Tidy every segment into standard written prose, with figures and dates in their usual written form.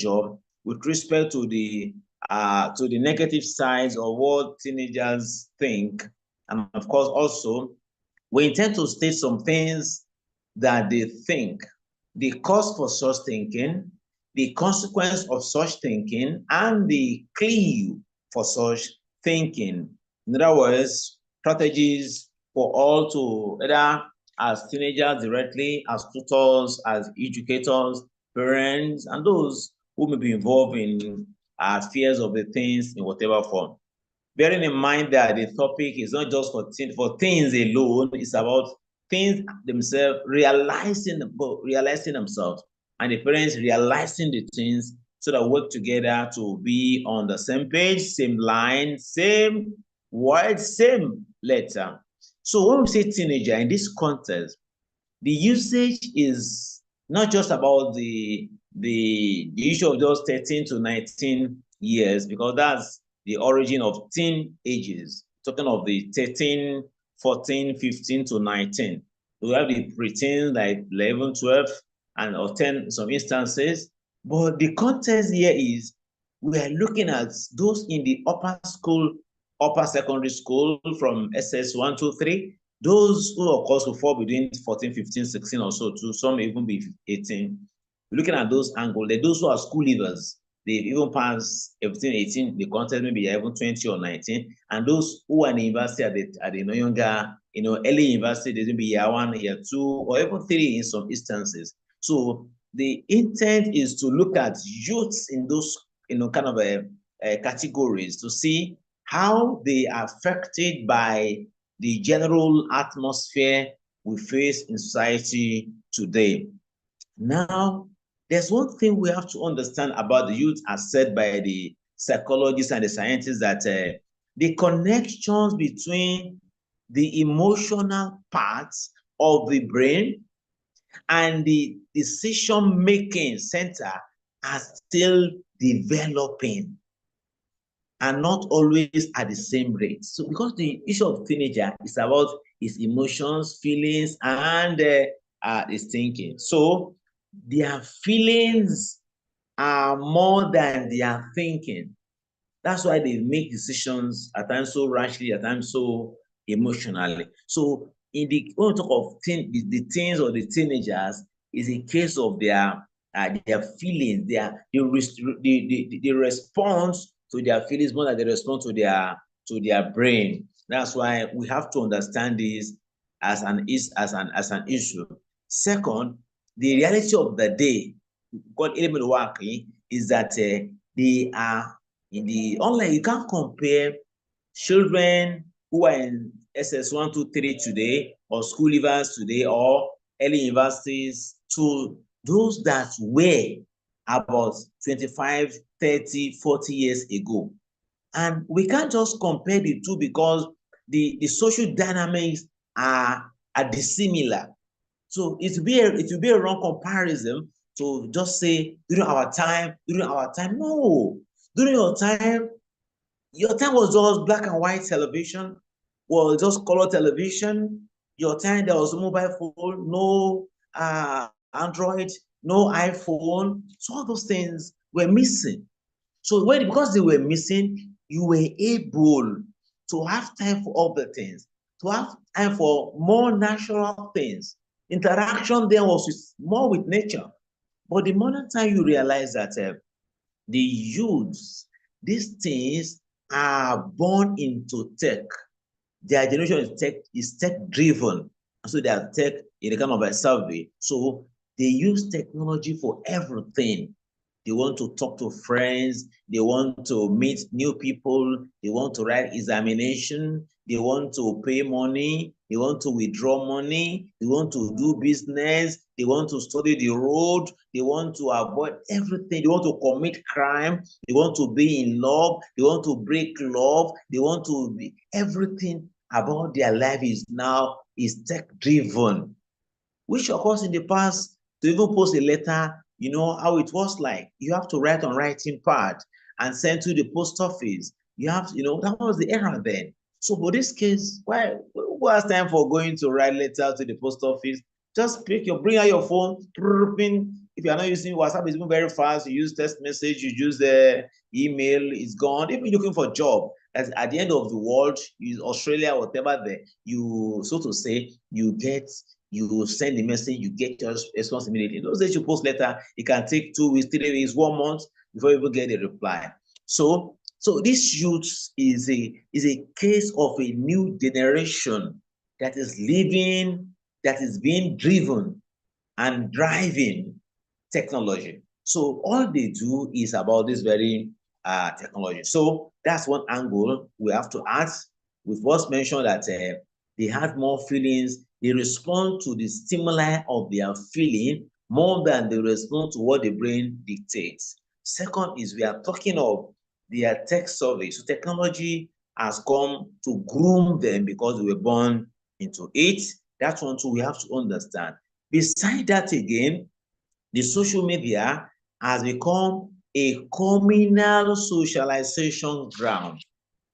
pressure with respect to the negative sides of what teenagers think. And of course, also, we intend to state some things that they think, the cause for such thinking, the consequence of such thinking, and the clue for such thinking. In other words, strategies for all to either as teenagers directly, as tutors, as educators, parents, and those who may be involved in fears of the things in whatever form. Bearing in mind that the topic is not just for teens alone, it's about teens themselves realizing themselves, and the parents realizing the things, so that work together to be on the same page, same line, same word, same letter. So when we say teenager in this context, the usage is not just about the issue of just 13 to 19 years, because that's the origin of teen ages. Talking of the 13, 14, 15 to 19. We have the preteens like 11, 12, and or 10 in some instances. But the context here is we are looking at those in the upper school, upper secondary school from SS1, 2, 3. Those who, of course, will fall between 14, 15, 16 or so, to some even be 18. Looking at those angles, those who are school leavers, they've even passed 15, 18, the content maybe even 20 or 19. And those who are in the university at the younger, early university, they may be year 1, year 2, or even 3 in some instances. So the intent is to look at youths in those, kind of categories to see how they are affected by the general atmosphere we face in society today. Now, there's one thing we have to understand about the youth, as said by the psychologists and the scientists, that the connections between the emotional parts of the brain and the decision-making center are still developing and not always at the same rate. So because the issue of teenager is about his emotions, feelings, and his thinking. So their feelings are more than their thinking. That's why they make decisions at times so rashly, at times so emotionally. So when we talk of the teens or the teenagers, is a case of their feelings, the response to their feelings more than they respond to their brain. That's why we have to understand this as an issue. Second, the reality of the day, God is that they are in the online. You can't compare children who are in SS1, 2, 3 today, or school leavers today, or early universities, to those that were about 25, 30, 40 years ago. And we can't just compare the two because the social dynamics are dissimilar. So it will be a wrong comparison to just say during our time. No, during your time was just black and white television, was just color television. Your time there was mobile phone, no Android, no iPhone. So all those things were missing. So because they were missing, you were able to have time for other things, to have time for more natural things. Interaction there was more with nature. But the modern time you realize that the youths, these things are born into tech. Their generation is tech driven. So they are tech in a kind of a survey. So they use technology for everything. They want to talk to friends. They want to meet new people. They want to write examination. They want to pay money. They want to withdraw money. They want to do business. They want to study the road. They want to avoid everything. They want to commit crime. They want to be in love. They want to break love. They want to be everything about their life is tech driven, which of course in the past, to even post a letter, you know how it was like. You have to write on writing pad and send to the post office. You have, that was the era then. So for this case, who has time for going to write letter to the post office? Just bring out your phone, If you are not using WhatsApp, it's moving very fast. You use text message, you use the email, it's gone. If you're looking for a job, as at the end of the world, Australia, whatever, you, so to say, you send the message, you get your response immediately. In those days, you post letter, it can take 2 weeks, 3 weeks, 1 month before you even get a reply. So this youth is a case of a new generation that is living, that is being driven and driving technology. So all they do is about this very technology. So that's one angle we have to ask. We've first mentioned that they have more feelings. They respond to the stimuli of their feeling more than they respond to what the brain dictates. Second is we are talking of their tech survey. So technology has come to groom them because they were born into it. That's one too we have to understand. Beside that again, the social media has become a communal socialization ground.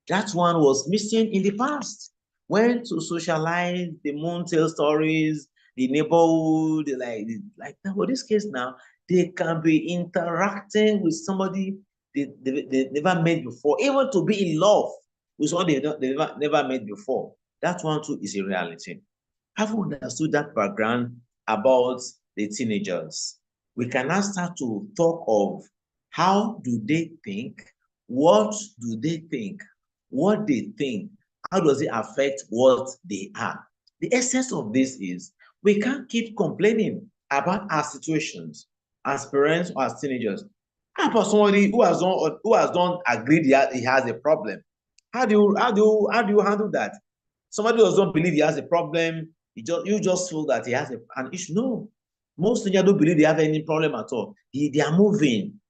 That one was missing in the past. When to socialize, the moon tell stories, the neighborhood, like that. But this case now, they can be interacting with somebody they never met before, even to be in love with someone they never met before. That one too is a reality. Having understood that background about the teenagers, we can now start to talk of how do they think, what do they think, what they think, how does it affect what they are. The essence of this is we can't keep complaining about our situations as parents or as teenagers. How about somebody who has done agreed he has a problem? How do you handle that? Somebody who doesn't believe he has a problem, you just feel that he has an issue. No, most teenagers don't believe they have any problem at all. They are moving.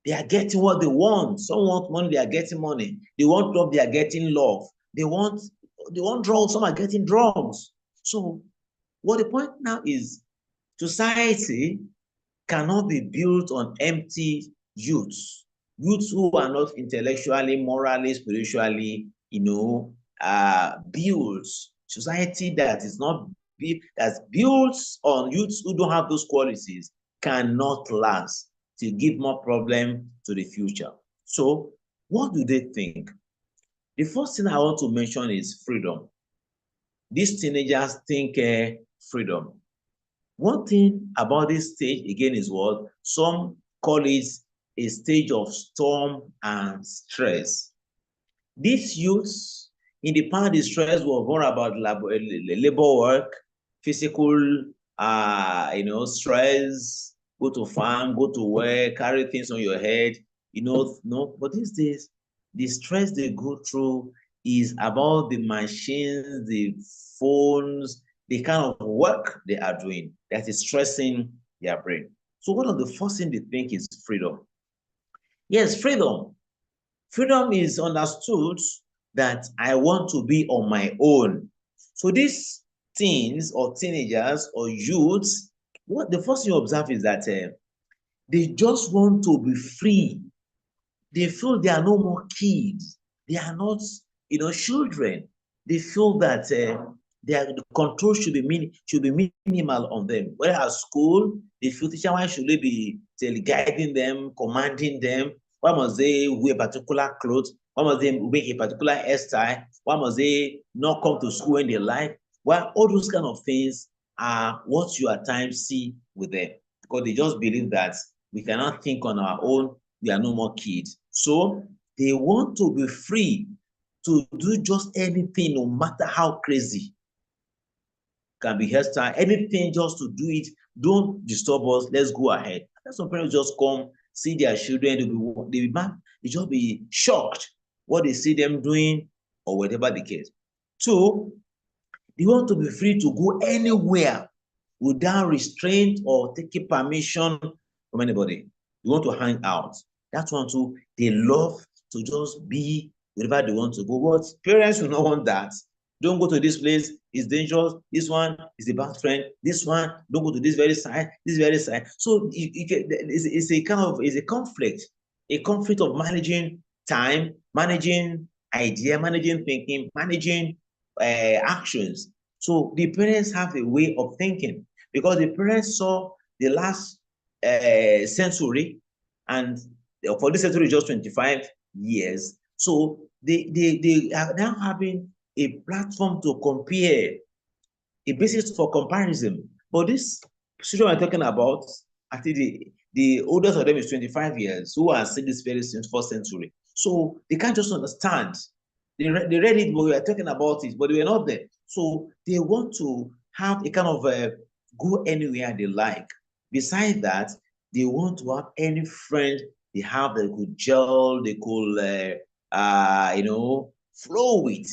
They are getting what they want. Some want money, they are getting money. They want love, they are getting love. They want drugs, some are getting drugs. So what the point now is, society cannot be built on empty youths. Youths who are not intellectually, morally, spiritually, built. Society that is not that's built on youths who don't have those qualities cannot last. To give more problem to the future. So what do they think? The first thing I want to mention is freedom. These teenagers think freedom. One thing about this stage again is what some call it a stage of storm and stress. These youths in the past, the stress was more about labor work, physical stress, go to farm, go to work, carry things on your head, no. But these days, the stress they go through is about the machines, the phones, the kind of work they are doing that is stressing their brain. So one of the first things they think is freedom. Yes, freedom. Freedom is understood that I want to be on my own. So these teens or teenagers or youths, what the first thing you observe is that they just want to be free. They feel they are no more kids. They are not, children. They feel that the control should be minimal on them. Whether at school, they feel teacher, why should they be guiding them, commanding them? Why must they wear particular clothes? Why must they make a particular hairstyle? Why must they not come to school when they like? Well, all those kind of things are what you at times see with them, because they just believe that we cannot think on our own. We are no more kids. So they want to be free to do just anything, no matter how crazy. Can be hairstyle, anything just to do it. Don't disturb us. Let's go ahead. And some parents just come, see their children, they just be shocked what they see them doing or whatever the case. Two, they want to be free to go anywhere without restraint or taking permission from anybody. They want to hang out. That's one too. They love to just be wherever they want to go. But parents will not want that. Don't go to this place, it's dangerous. This one is a bad friend. This one, don't go to this very side, this very side. So it's a conflict of managing time, managing idea, managing thinking, managing actions. So the parents have a way of thinking, because the parents saw the last century, and for this century just 25 years. So they are now having a platform to compare, a basis for comparison. But this children we're talking about, I think the oldest of them is 25 years, who are still this very 21st century. So they can't just understand. They read it, but we are talking about it, but they were not there. So they want to have a kind of go anywhere they like. Besides that, they want to have any friend they have that could gel, they could, flow with,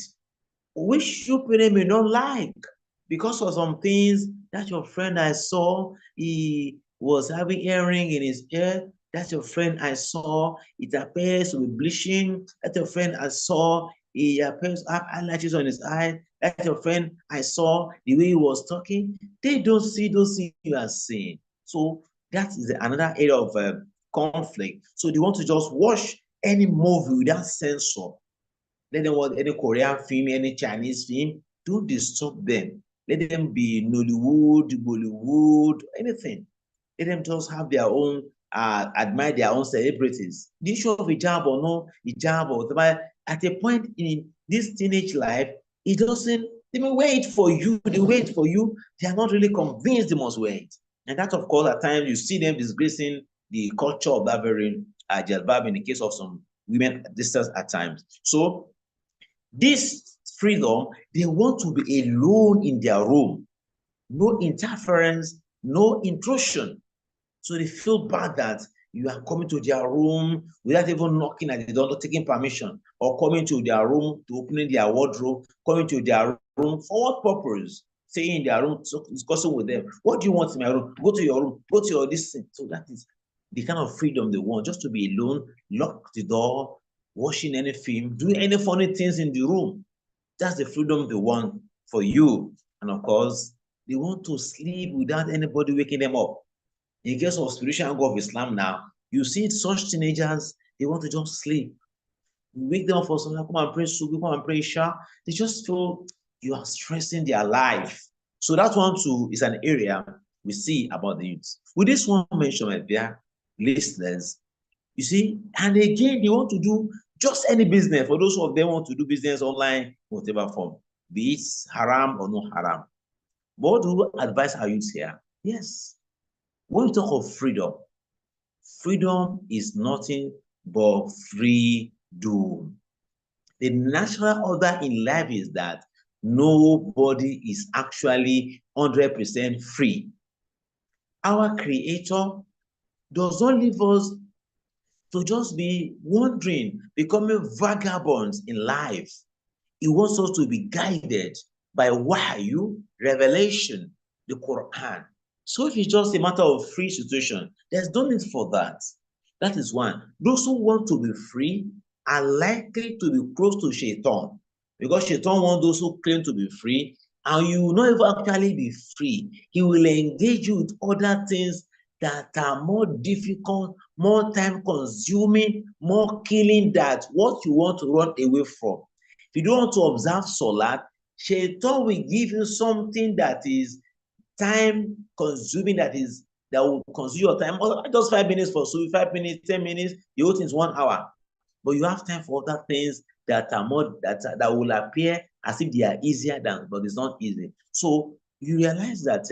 which you may not like, because of some things that your friend I saw, he was having earring in his ear. That's your friend I saw, it appears to be bleaching. That's your friend I saw, he appears to have eyelashes on his eye. That's your friend I saw, the way he was talking. They don't see those things you are seeing. So that is another area of conflict. So they want to just watch any movie without censor. Let them watch any Korean film, any Chinese film. Don't disturb them. Let them be Nollywood, Bollywood, anything. Let them just have their own, admire their own celebrities. The issue of hijab or no hijab or whatever, at a point in this teenage life, it doesn't, they may wait for you, they wait for you. They are not really convinced they must wait. And that, of course, at times you see them disgracing the culture of that very jalbab in the case of some women distance at times. So this freedom, they want to be alone in their room. No interference, no intrusion. So they feel bad that you are coming to their room without even knocking at the door, not taking permission, or coming to their room to opening their wardrobe, coming to their room for what purpose? Staying in their room, discussing with them. What do you want in my room? Go to your room, go to your this thing. So that is the kind of freedom they want, just to be alone, lock the door, watching any film, doing any funny things in the room. That's the freedom they want for you. And of course, they want to sleep without anybody waking them up. In case of spiritual angle of Islam now, you see such teenagers, they want to just sleep. You wake them up for something, come and pray Subi, come and pray Isha. They just feel you are stressing their life. So that one too is an area we see about the youth. With this one mentioned there, listeners, you see, and again, they want to do just any business. For those of them want to do business online, whatever form, be it haram or no haram. But what do we advise our youth here? Yes, when we talk of freedom, freedom is nothing but freedom. The natural order in life is that nobody is actually 100% free. Our Creator does not leave us to just be wandering, becoming vagabonds in life. He wants us to be guided by wahyu, revelation, the Quran. So if it's just a matter of free situation, there's no need for that. That is one. Those who want to be free are likely to be close to Shaitan, because Shaitan wants those who claim to be free, and you will not even actually be free. He will engage you with other things that are more difficult, more time consuming, more killing than what you want to run away from. If you don't want to observe Salat, Shaitan will give you something that is time consuming, that will consume your time. Just 5 minutes for so 5 minutes, 10 minutes, the whole thing is 1 hour. But you have time for other things that are more that will appear as if they are easier than, but it's not easy. So you realize that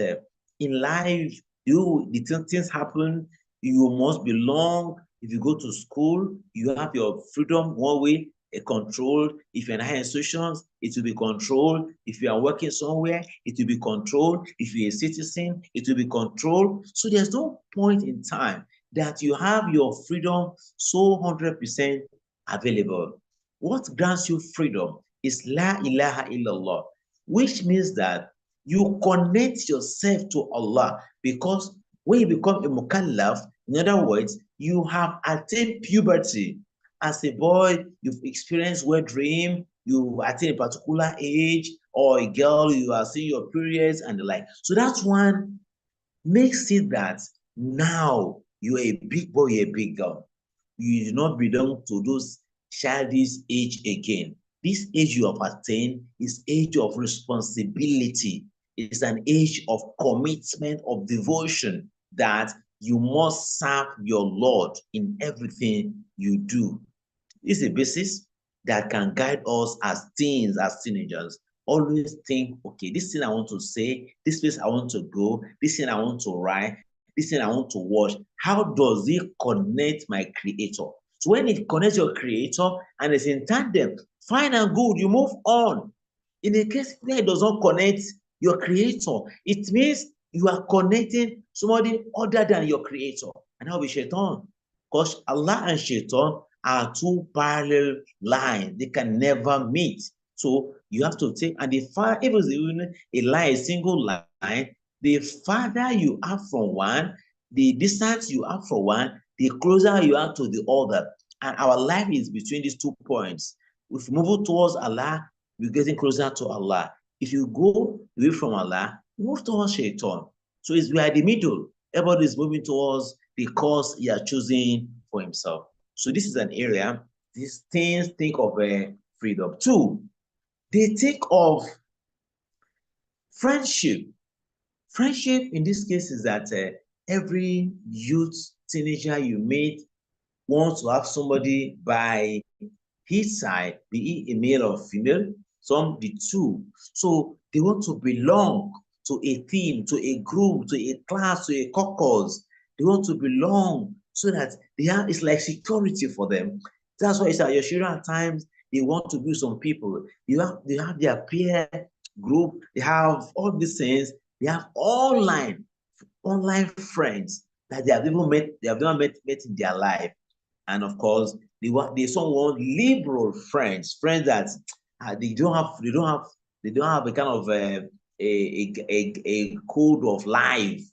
in life, the things happen. You must belong. If you go to school, you have your freedom one way, controlled. If you're in higher institutions, it will be controlled. If you are working somewhere, it will be controlled. If you're a citizen, it will be controlled. So there's no point in time that you have your freedom so 100% available. What grants you freedom is La ilaha illallah, which means that you connect yourself to Allah, because when you become a mukallaf, in other words, you have attained puberty. As a boy, you've experienced wet dream, you attain a particular age, or a girl, you are seeing your periods and the like. So that one makes it that now you're a big boy, you're a big girl. You do not belong to those childish age again. This age you have attained is age of responsibility. It's an age of commitment, of devotion, that you must serve your Lord in everything you do. This is a basis that can guide us as teens, as teenagers. Always think, okay, this thing I want to say, this place I want to go, this thing I want to write, this thing I want to watch. How does it connect my creator? So when it connects your creator and it's in tandem, fine and good, you move on. In a case where it does not connect your creator, it means you are connecting somebody other than your creator. And that will be Shaitan. Because Allah and Shaitan are two parallel lines. They can never meet. So you have to take, and the far, if it's even a line, a single line, the farther you are from one, the distance you are from one, the closer you are to the other. And our life is between these 2 points. If you move towards Allah, you're getting closer to Allah. If you go away from Allah, move towards Shaitan. So it's we are the middle. Everybody is moving towards the course he are choosing for himself. So this is an area these things think of freedom. 2, they think of friendship. Friendship in this case is that every youth, teenager you meet wants to have somebody by his side, be it a male or female, some the two. So they want to belong to a team, to a group, to a class, to a caucus. They want to belong so that it's like security for them. That's why it's at your children at times they want to be some people. They have their peer group, they have all these things, they have online friends that they have never met in their life. And of course, they want liberal friends that they don't have a kind of a code of life.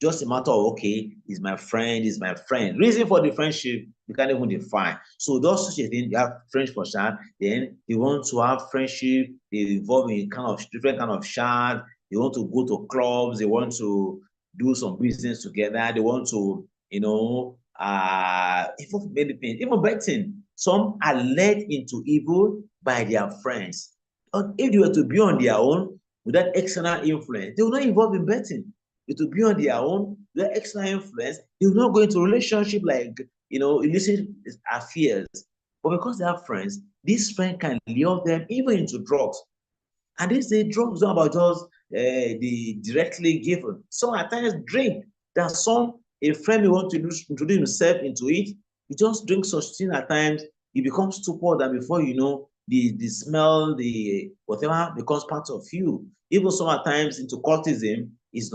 Just a matter of, okay, is my friend. Reason for the friendship you can't even define. So those such a thing, you have friends for chat, then they want to have friendship, they involve in kind of different kind of chat, they want to go to clubs, they want to do some business together, they want to, even many things, even betting. Some are led into evil by their friends. If they were to be on their own without external influence, they will not involve in betting. It will be on their own without external influence. They will not go into relationship like illicit affairs. But because they have friends, this friend can lure them even into drugs. And they say drugs not about just the directly given. Some at times drink. There are some a friend may want to introduce himself into it. You just drink such thing at times, you become stupid, and before you know, the smell, the whatever becomes part of you. Even some at times into cultism is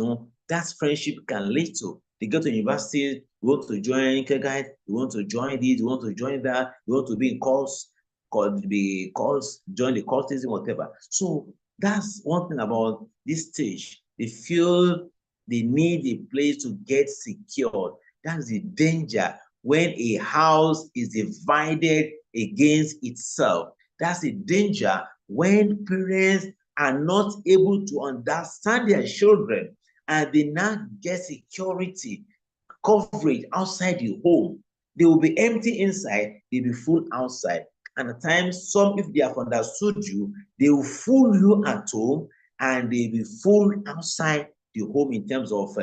that friendship can lead to. They go to university, you want to join guide, you want to join this, you want to join that, you want to be in calls, join the cultism, whatever. So that's one thing about this stage. They feel they need a place to get secured. That's the danger when a house is divided against itself. That's the danger when parents are not able to understand their children and they now get security, coverage outside the home. They will be empty inside, they'll be full outside. And at times, some, if they have understood you, they will fool you at home and they'll be full outside the home in terms of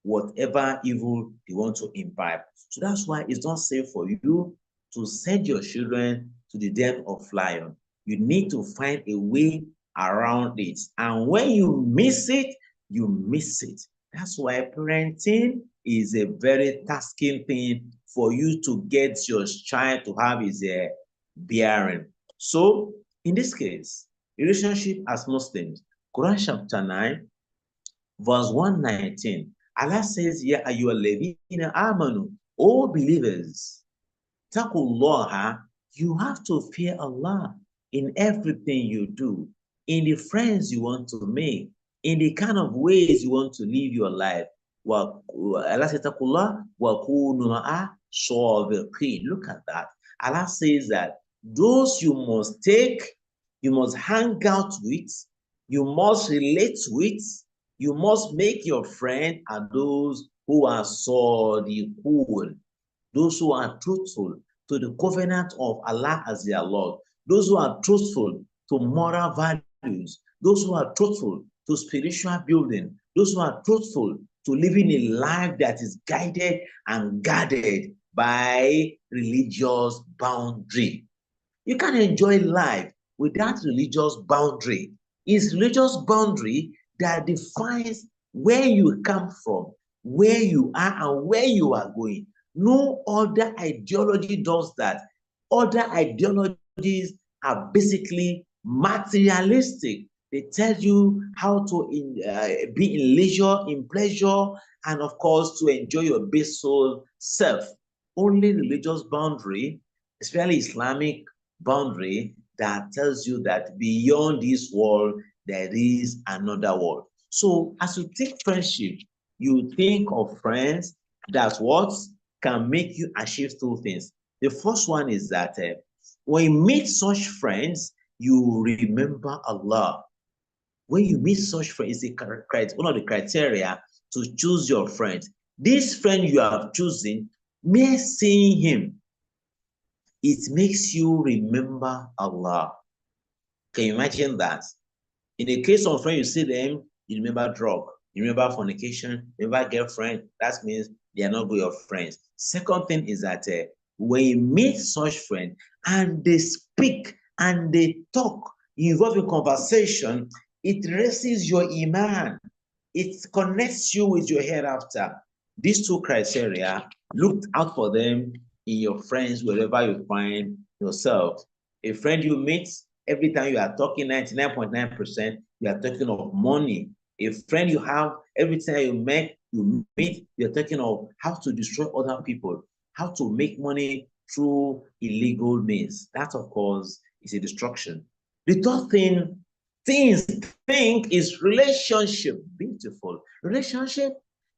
whatever evil they want to imbibe. So that's why it's not safe for you to send your children to the den of lion. You need to find a way around it. And when you miss it, you miss it. That's why parenting is a very tasking thing for you to get your child to have is a bearing. So in this case, relationship as Muslims, Quran chapter 9, verse 119, Allah says, Ya ayyuhalladhina amanu, O believers, taqullaha, you have to fear Allah in everything you do, in the friends you want to make, in the kind of ways you want to live your life. Allah says, Taqullah wa kunu ma'a sabiqin. Look at that. Allah says that those you must take, you must hang out with, you must relate with, you must make your friend are those who are sadiqun, those who are truthful to the covenant of Allah as their Lord, those who are truthful to moral values, those who are truthful to spiritual building, those who are truthful to living a life that is guided and guarded by religious boundary. You can't enjoy life without religious boundary. It's religious boundary that defines where you come from, where you are, and where you are going. No other ideology does that. Other ideologies are basically materialistic. They tell you how to be in leisure, in pleasure, and of course, to enjoy your base soul self. Only religious boundary, especially Islamic boundary, that tells you that beyond this world, there is another world. So as you think friendship, you think of friends that what can make you achieve two things. The first one is that when you meet such friends, you remember Allah. When you meet such friends, it's one of the criteria to choose your friend. This friend you have chosen, mere seeing him, it makes you remember Allah. Can you imagine that? In the case of friend, you see them, you remember drug, you remember fornication, you remember girlfriend. That means they are not good your friends. Second thing is that when you meet such friend and they speak and they talk, you involve in conversation, it raises your iman. It connects you with your hereafter. These two criteria, look out for them in your friends wherever you find yourself. A friend you meet, every time you are talking, 99.9%, you are talking of money. A friend you have, every time you meet, you're talking of how to destroy other people, how to make money through illegal means. That, of course, is a destruction. The third thing, things think is relationship. Beautiful. Relationship,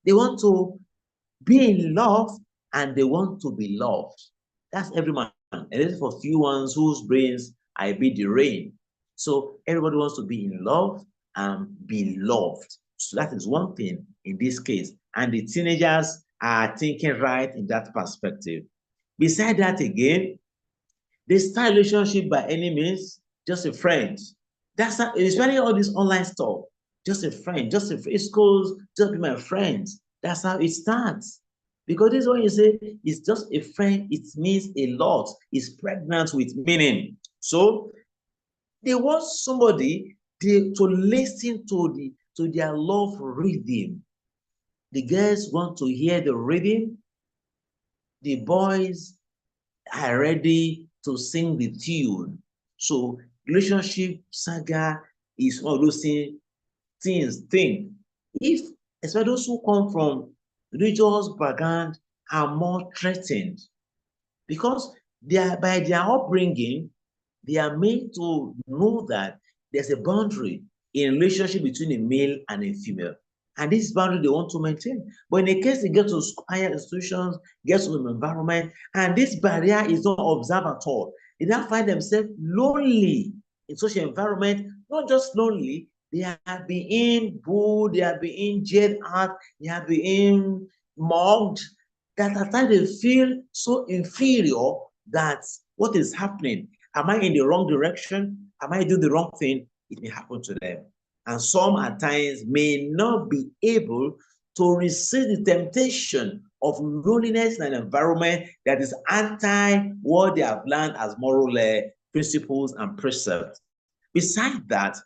they want to be in love and they want to be loved. That's every man. And it is for few ones whose brains I be deranged. So everybody wants to be in love and be loved. So that is one thing in this case. And the teenagers are thinking right in that perspective. Beside that again, they start relationship by any means, just a friend. That's not, especially all this online stuff. Just a friend, just a friend. Schools, just be my friend. That's how it starts. Because this is what you say, it's just a friend, it means a lot. It's pregnant with meaning. So they want somebody to listen to their love rhythm. The girls want to hear the rhythm. The boys are ready to sing the tune. So relationship saga is one of those things. If especially those who come from religious background are more threatened because they are by their upbringing, they are made to know that there's a boundary in relationship between a male and a female. And this boundary they want to maintain. But in a case they get to higher institutions, get to an environment, and this barrier is not observed at all, they now find themselves lonely in such an environment, not just lonely, they are being booed, they are being jailed at, they are being mocked, that at times they feel so inferior that what is happening? Am I in the wrong direction? Am I doing the wrong thing? It may happen to them. And some at times may not be able to resist the temptation of loneliness in an environment that is anti what they have learned as moral principles and precepts. Besides that,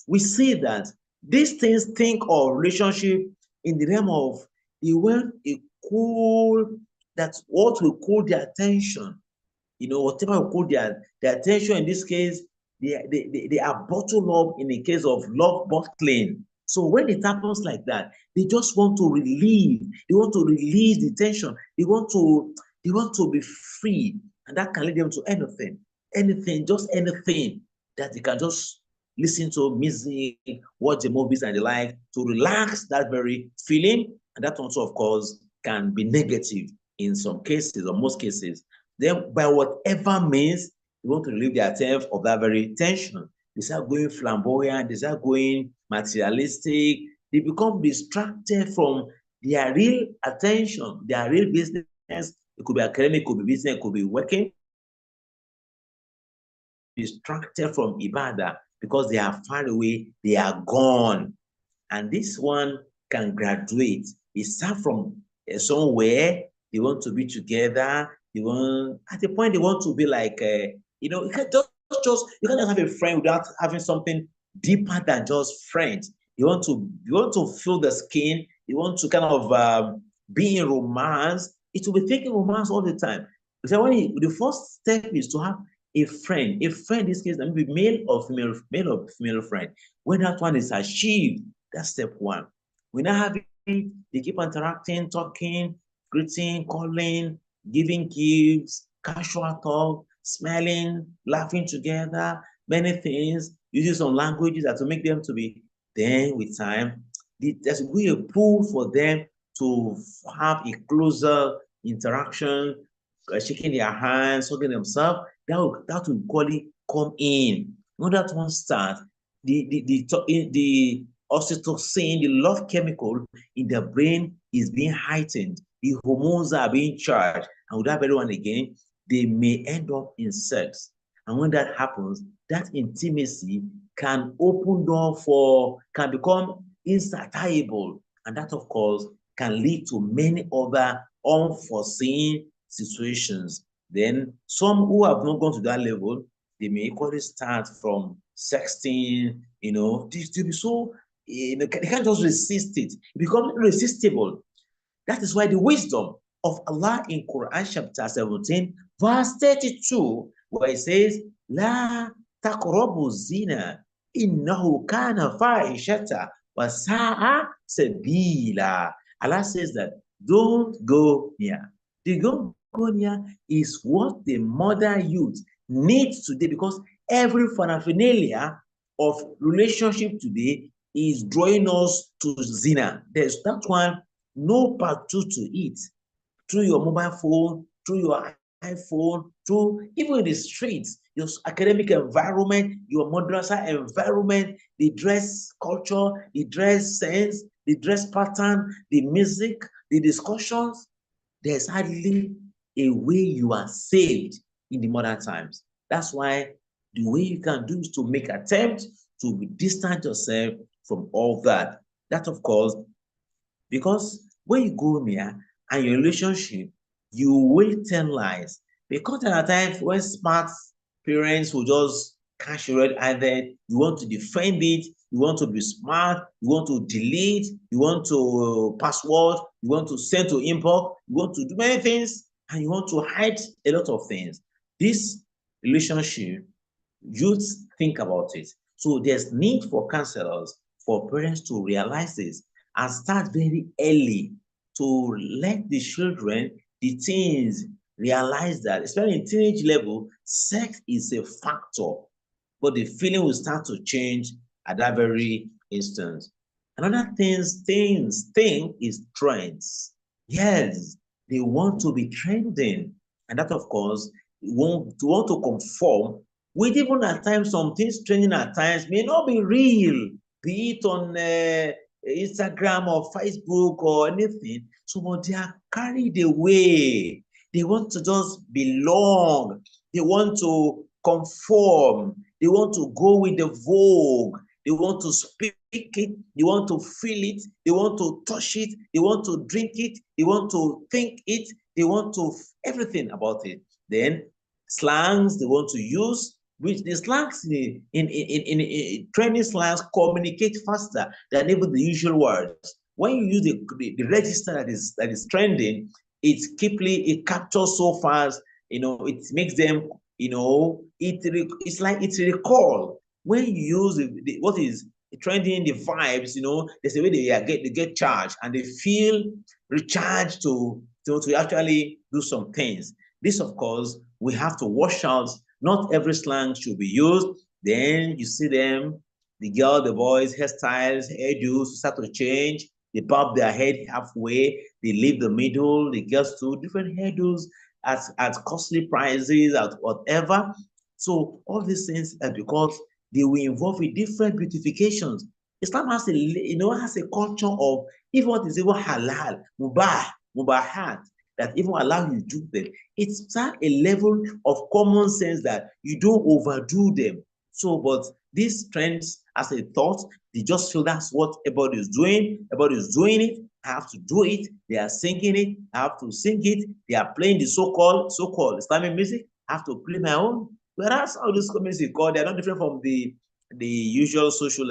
we see that these things think of relationship in the realm of they want a cool, that's what we call their attention. You know, whatever we call their attention in this case, they are bottled up in the case of love bottling. So when it happens like that, they just want to relieve, they want to release the tension, they want to be free, and that can lead them to anything, just anything that they can just listen to music, watch the movies and the like to relax that very feeling. And that also, of course, can be negative in some cases or most cases. Then by whatever means, they want to relieve themselves of that very tension. They start going flamboyant, they start going materialistic, they become distracted from their real attention, their real business. It could be academic, it could be business, it could be working. Distracted from Ibadah because they are far away, they are gone. And this one can graduate They start from somewhere, they want to be together. They want, at the point, they want to be like, you can't you can't just have a friend without having something deeper than just friends. You want to feel the skin. You want to kind of be in romance. It will be thinking romance all the time. So the first step is to have a friend. A friend in this case, that may be male or female friend. When that one is achieved, that's step one. We now have it, they keep interacting, talking, greeting, calling, giving gifts, casual talk, smiling, laughing together, many things, using some languages that will make them to be. Then with time, there's will be a pull for them to have a closer interaction, shaking their hands, hugging themselves. That will quality come in. When that one starts, the oxytocin, the love chemical in the brain is being heightened. The hormones are being charged. And with that very one again, they may end up in sex. And when that happens, that intimacy can open door can become insatiable. And that, of course, can lead to many other unforeseen situations. Then some who have not gone to that level, they may equally start from sexting, they be so, they can't just resist it. It becomes irresistible. That is why the wisdom of Allah in Quran chapter 17, verse 32, where it says, La taqrabu zina innahu kana fahishata wa sa'a sabila. Allah says that don't go near. The don't go near is what the modern youth needs today, because every paraphernalia of relationship today is drawing us to zina. There's that one, no part two to it. Through your mobile phone, through your iPhone, through even in the streets, your academic environment, your madrasa environment, the dress culture, the dress sense, the dress pattern, the music, the discussions. There's hardly a way you are saved in the modern times. That's why the way you can do is to make attempt to distance yourself from all that. That, of course, because when you go near and your relationship, you will tell lies. Because there are times when smart parents will just catch your red handed, you want to defend it, you want to be smart, you want to delete, you want to password, you want to send to inbox, you want to do many things, and you want to hide a lot of things. This relationship, youth think about it. So there's need for counselors, for parents to realize this and start very early to let the children, the teens, realize that, especially in teenage level, sex is a factor, but the feeling will start to change at that very instance. Another thing is trends. Yes, they want to be trending, and that, of course, want to conform with, even at times some things trending at times may not be real, be it on Instagram or Facebook or anything. So but they are carried away. They want to just belong. They want to conform. They want to go with the vogue. They want to speak it. They want to feel it. They want to touch it. They want to drink it. They want to think it. They want to everything about it. Then slangs they want to use, which the slangs in training slangs communicate faster than even the usual words. When you use the register that is trending, it captures so fast, it makes them, it's like it's a recall. When you use what is trending, the vibes, there's a way they get charged and they feel recharged to actually do some things. This, of course, we have to watch out. Not every slang should be used. Then you see them, the girl, the boys, hairstyles, hairdos start to change. They bob their head halfway. They leave the middle. The girls do different hairdos at costly prices, at whatever. So all these things are because they will involve with different beautifications. Islam has a culture of even what is even halal, mubahat, that even allow you to do them. It's a level of common sense that you don't overdo them. So, but these trends, as a thought, they just feel that's what everybody is doing it, I have to do it. They are singing it. I have to sing it. They are playing the so-called Islamic music. I have to play my own. Whereas all these music, they are not different from the usual social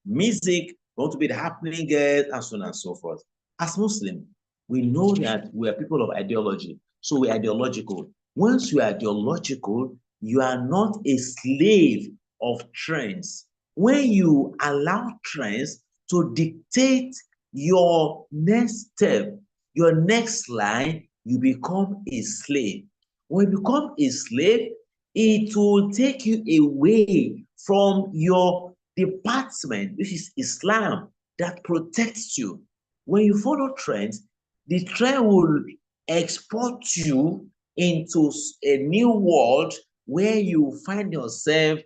music. Want to be the happening and so on and so forth. As Muslim, we know that we are people of ideology, so we are ideological. Once you are ideological, you are not a slave of trends. When you allow trends to dictate your next step, your next line, you become a slave. When you become a slave, it will take you away from your department, which is Islam, that protects you. When you follow trends, the trend will export you into a new world where you find yourself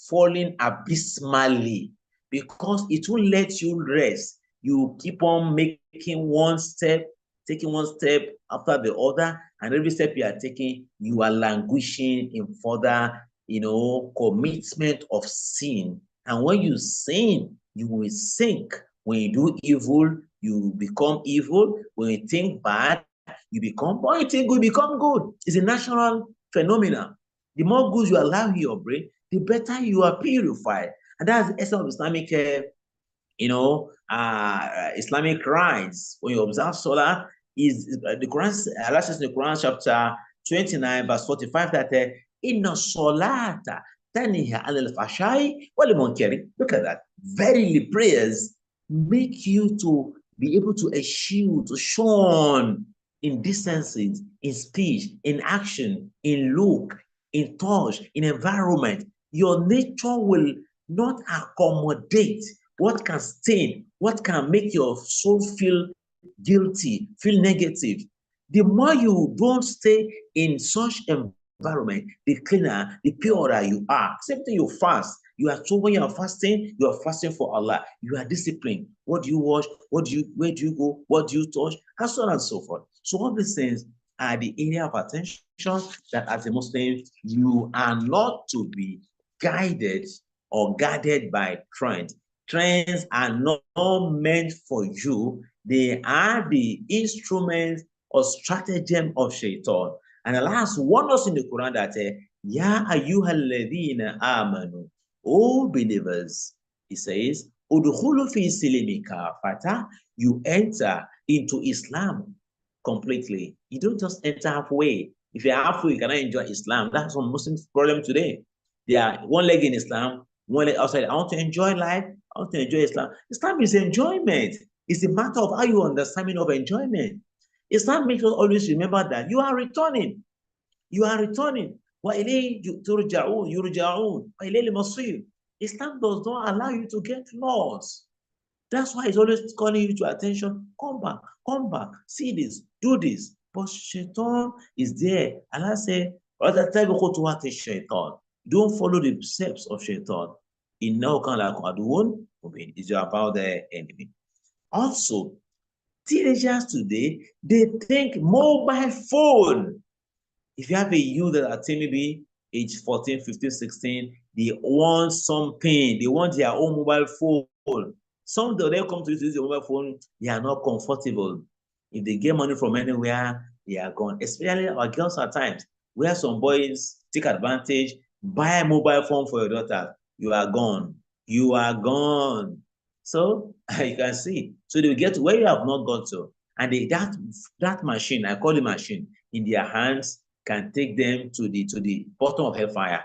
falling abysmally because it won't let you rest. You keep on making one step, taking one step after the other, and every step you are taking, you are languishing in further, commitment of sin. And when you sin, you will sink. When you do evil, you become evil. When you think bad, you become, when you think good, you become good. It's a natural phenomenon. The more good you allow in your brain, the better you are purified. And that's the essence of Islamic Islamic rites. When you observe Salah, is the Quran, Allah says in the Quran chapter 29, verse 45, that inna salata taniha anil fashai wal munkari. Look at that. Verily, prayers make you to be able to eschew, to shun indecencies in speech, in action, in look, in touch, in environment. Your nature will not accommodate what can stain, what can make your soul feel guilty, feel negative. The more you don't stay in such environment, the cleaner, the purer you are. Same thing, you fast. You are told when you are fasting for Allah. You are disciplined. What do you watch? Where do you go? What do you touch? And so on and so forth. So all these things are the area of attention that as a Muslim, you are not to be guided or guarded by trends. Trends are not meant for you. They are the instruments or stratagem of shaitan. And Allah has warned us in the Quran that, Ya ayyuhalladhina amanu, O believers, he says, Udkhulu fi silmi kafata, you enter into Islam completely. You don't just enter halfway. If you're halfway, you cannot enjoy Islam. That's what Muslims' problem today. They are one leg in Islam, one leg outside. I want to enjoy life. I want to enjoy Islam. Islam is enjoyment. It's a matter of how you understand of enjoyment. Islam makes us always remember that you are returning. You are returning. Islam does not allow you to get lost. That's why it's always calling you to attention. Come back, see this, do this. But shaitan is there. Allah said, don't follow the steps of shaitan. It's about the enemy. Also, teenagers today, they think mobile phone. If you have a youth that are maybe age 14, 15, 16, they want something. They want their own mobile phone. Some of them come to use your mobile phone, they are not comfortable. If they get money from anywhere, they are gone. Especially our girls at times, where some boys take advantage, buy a mobile phone for your daughter. You are gone. You are gone. So you can see. So they will get to where you have not got to. And that machine, I call it machine, in their hands can take them to the bottom of hellfire.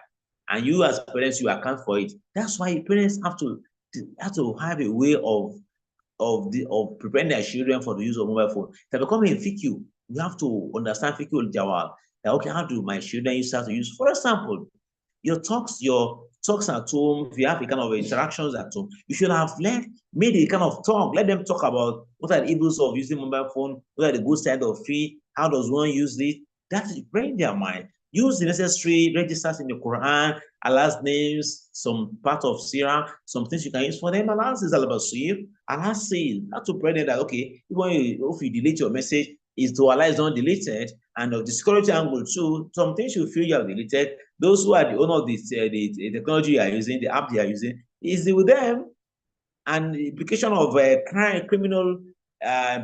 And you as parents, you account for it. That's why parents have to have a way of preparing their children for the use of mobile phone. To become a fiqh, you have to understand fiqh al-jawab. That, okay, how do my children use to use? For example, your talks at home, if you have a kind of interactions at home, you should have made a kind of talk. Let them talk about what are the evils of using mobile phone, what are the good side of it, how does one use it. That is bring their mind. Use the necessary registers in the Quran, Allah's names, some part of Sirah, some things you can use for them. Allah says al-Basir. Allah says not to pray that, okay, if you delete your message, is to Allah is not deleted. And of the security angle too, some things you feel you have deleted, those who are the owner of the technology you are using, the app they are using, is with them. And the implication of criminal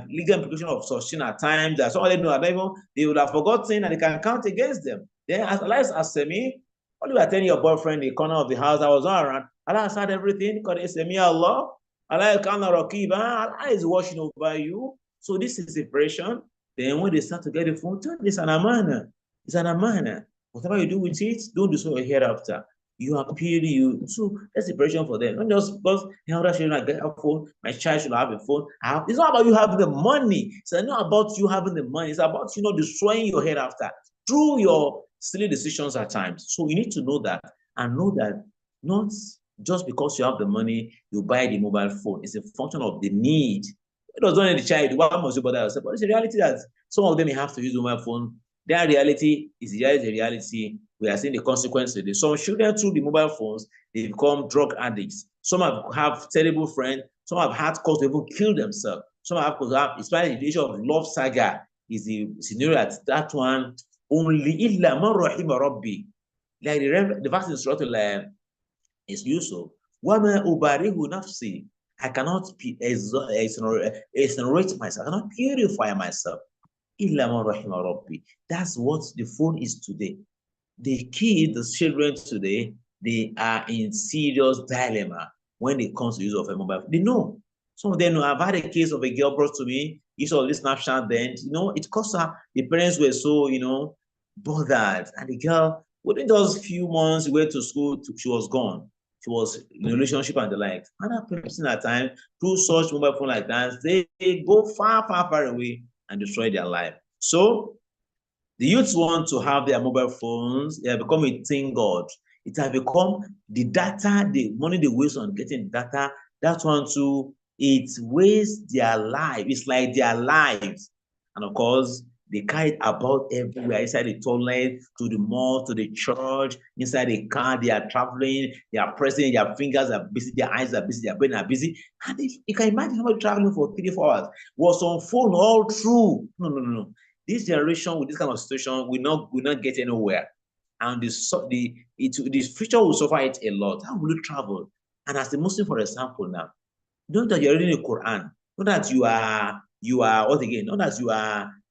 legal implication of such thing at times that some of them know, they would have forgotten and they can count against them. Then as me, only by telling your boyfriend in the corner of the house, I was not around. Allah has had everything. Because it's me, Allah. Allah is watching over you. So this is separation. Then when they start to get the phone, it's an amana. It's an amana. Whatever you do with it, don't do so hereafter. You appeal you. So that's separation for them. Not just because the elder children get a phone, my child should have a phone. It's not about you having the money. It's not about you having the money. It's about destroying your hereafter through your silly decisions at times. So you need to know that and know that not just because you have the money, you buy the mobile phone. It's a function of the need. It does not need the child. Why must you bother yourself? But it's a reality that some of them may have to use mobile phone. Their reality is the reality. We are seeing the consequences of this. Some children through the mobile phones, they become drug addicts. Some have terrible friends. Some have had cause to even kill themselves. Some have cause to have, especially the issue of love saga is the scenario that one only illa man rahima rabbi. Like the verse in Surah is Yusuf. Wama ubarihu nafsi. I cannot exonerate myself. I cannot purify myself. Illa man rahima rabbi. That's what the phone is today. The kids, the children today, they are in serious dilemma when it comes to use of a mobile phone. They know. Some of them know. I've had a case of a girl brought to me, use of this Snapchat then, it cost her, the parents were so, bothered. And the girl, within those few months, we went to school, she was gone. She was in a relationship and the like. And that person at times, through such mobile phone like that, they go far, far, far away and destroy their life. So the youths want to have their mobile phones. They have become a thing god. It has become the data, the money they waste on getting data. That one too, it wastes their life. It's like their lives. And of course, they carry it about everywhere, inside the toilet, to the mall, to the church, inside the car. They are traveling. They are pressing. Their fingers are busy. Their eyes are busy. Their brain are busy. And if you can imagine somebody traveling for 3-4 hours, was on phone all through. No. This generation with this kind of situation will not get anywhere, and the future will suffer it a lot. How will you travel? And as a Muslim, for example, now, know that you're reading the Quran, not that you are what again, not that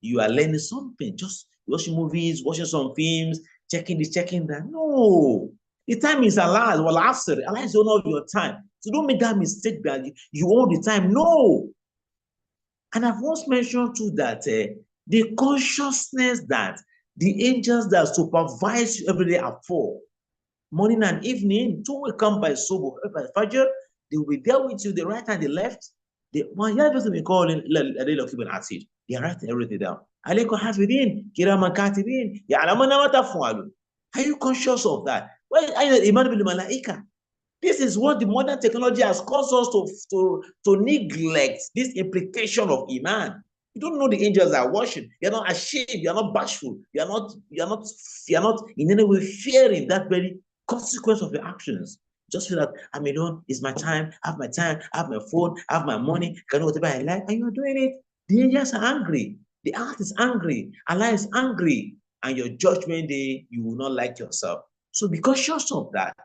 you are learning something, just watching movies, watching some films, checking this, checking that. No, the time is Allah. Well, after Allah is the owner of your time, so don't make that mistake that you own the time. No, and I've once mentioned too that the consciousness that the angels that supervise you every day are for, morning and evening, two will come by Subuh, by Fajr, they will be there with you, the right and the left. One year just been calling they are writing everything down. Alaykum hafidin, kiraman katibin, ya'lamuna ma taf'alun. Are you conscious of that? Well, iman bil malaika. This is what the modern technology has caused us to neglect this implication of Iman. You don't know the angels are watching. You're not ashamed. You're not bashful. You're not in any way fearing that very consequence of your actions. Just feel that I'm alone. It's my time. I have my time. I have my phone. I have my money. I can do whatever I like. And you're doing it. The angels are angry. The earth is angry. Allah is angry. And your judgment day, you will not like yourself. So be conscious of that.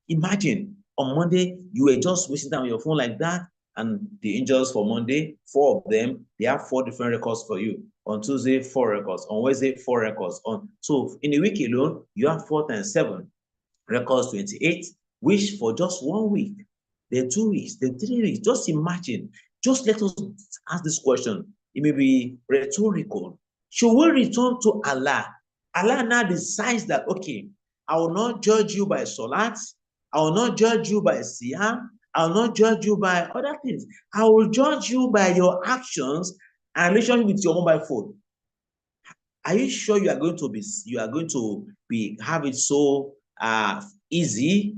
Imagine on Monday, you were just wasting time on your phone like that, and the angels for Monday, 4 of them, they have 4 different records for you. On Tuesday, 4 records. On Wednesday, 4 records. So in a week alone, you have 4 times 7 records, 28, which for just 1 week, then 2 weeks, then 3 weeks. Just imagine. Just let us ask this question. It may be rhetorical. Should we return to Allah? Allah now decides that, okay, I will not judge you by salat. I will not judge you by siyam. I will not judge you by other things. I will judge you by your actions and relationship with your mobile phone. Are you sure you are going to be have it so easy?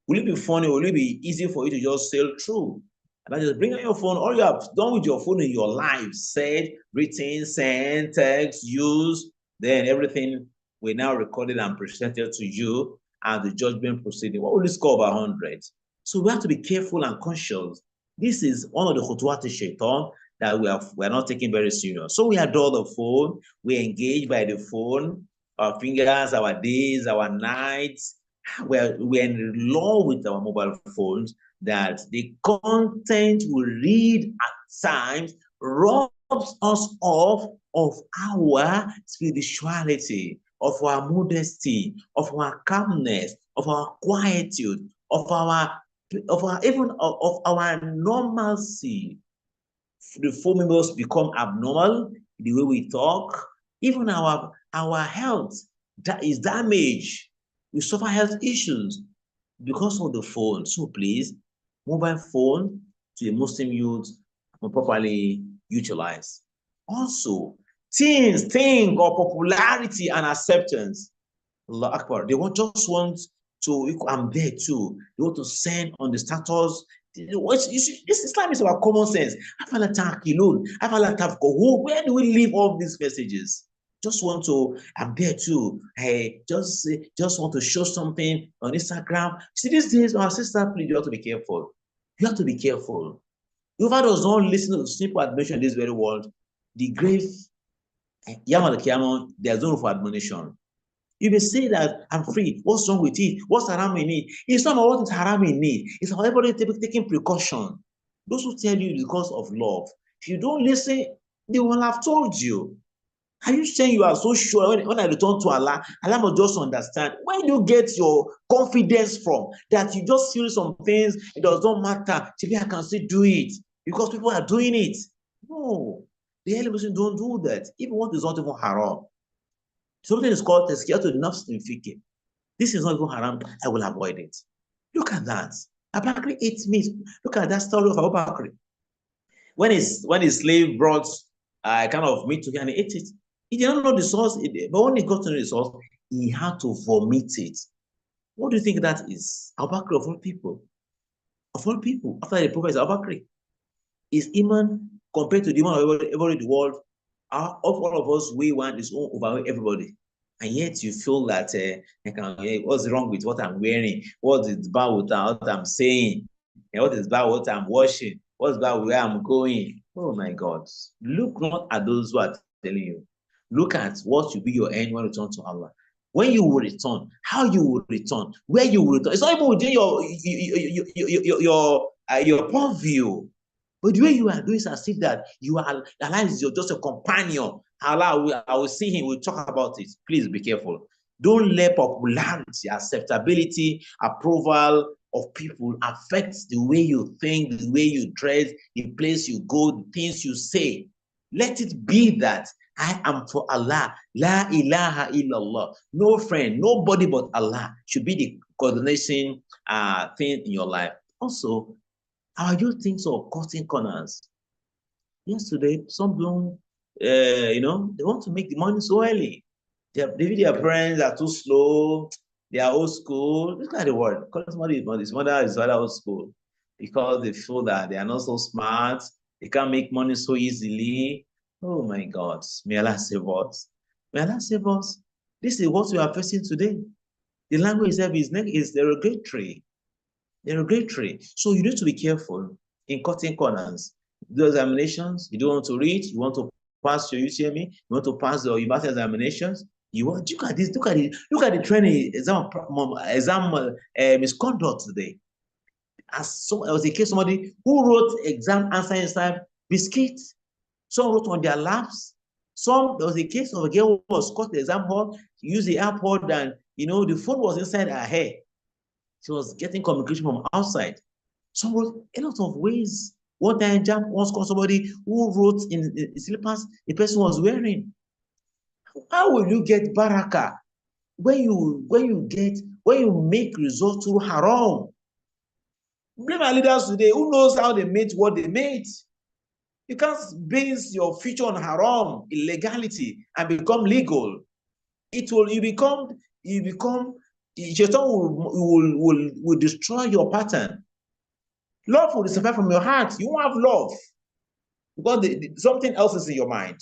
Will it be funny? Will it be easy for you to just sail through? And I just bring out your phone. All you have done with your phone in your life, said, written, sent, text, used, then everything will now recorded and presented to you and the judgment proceeding. What will you score over 100? So we have to be careful and conscious. This is one of the khutuwat shaitan that we are not taking very serious. So we adore the phone, we engage by the phone, our fingers, our days, our nights. We're in love with our mobile phones that the content we read at times robs us of our spirituality, of our modesty, of our calmness, of our quietude, of our even of our normalcy. The phone members become abnormal, the way we talk, even our health that is damaged. We suffer health issues because of the phone. So please, mobile phone to a Muslim youth properly utilized. Also, teens think of popularity and acceptance. Allah Akbar. They just want to, I'm there too. They want to send on the status. This Islam is about common sense. Where do we leave all these messages? Just want to, I'm there too. Hey, just want to show something on Instagram. See, these days, our sister, please, you have to be careful. You have to be careful. Whoever does not listen to simple admonition in this very world, the grave, Yamal Kiamon, there's no room for admonition. You may say that I'm free. What's wrong with it? What's haram in it? It's not about what is haram in it. It's about everybody taking precaution. Those who tell you because of love, if you don't listen, they will have told you. Are you saying you are so sure when I return to Allah, Allah must just understand? Where do you get your confidence from? That you just feel some things, it does not matter. Maybe I can still do it because people are doing it. No, the early Muslims don't do that. Even what is not even haram. Something is called tazkiyatu nafs fikr. This is not even haram. I will avoid it. Look at that. Abu Bakr ate meat. Look at that story of Abu Bakr. When his slave brought kind of meat to him and he ate it, he did not know the source. But when he got to know the source, he had to vomit it. What do you think that is? Abu Bakr of all people. Of all people, after the Prophet is Abu Bakr. Is iman compared to the iman of everybody in the world? All of us, we want is over everybody. And yet you feel that what's wrong with what I'm wearing? What is bad with what I'm saying? And what is bad with what I'm watching? What's bad with where I'm going? Oh my God. Look not at those who are telling you. Look at what will be your end when you return to Allah. When you will return, how you will return, where you will return. It's not even within your purview. But the way you are doing is as if that you are, Allah is just a companion. Allah, I will see him, we'll talk about it. Please be careful. Don't let popularity, acceptability, approval of people affect the way you think, the way you dress, the place you go, the things you say. Let it be that I am for Allah. La ilaha illallah. No friend, nobody but Allah should be the coordination thing in your life. Also, our youth thinks of cutting corners. Yesterday, some blown, they want to make the money so early. Maybe their parents are too slow. They are old school. Look at the word. Somebody his mother is rather old school because they feel that they are not so smart. They can't make money so easily. Oh my God. May Allah save us. May Allah save us. This is what we are facing today. The language itself is derogatory. Derogatory. So you need to be careful in cutting corners. The examinations, you don't want to read, you want to pass your UTME, you want to pass the university examinations. Look at this, look at the training exam misconduct today. There was a case, somebody who wrote exam answer inside biscuit. Some wrote on their laps. There was a case of a girl who was caught the exam hall, used the airpod, and the phone was inside her hair. She was getting communication from outside. Some wrote a lot of ways. One time, jam once called somebody who wrote in the slippers the person was wearing. How will you get barakah when you make results through haram? Blame our leaders today. Who knows how they made what they made? You can't base your future on haram, illegality, and become legal. You become. Shaitan will destroy your pattern. Love will disappear from your heart. You won't have love because something else is in your mind.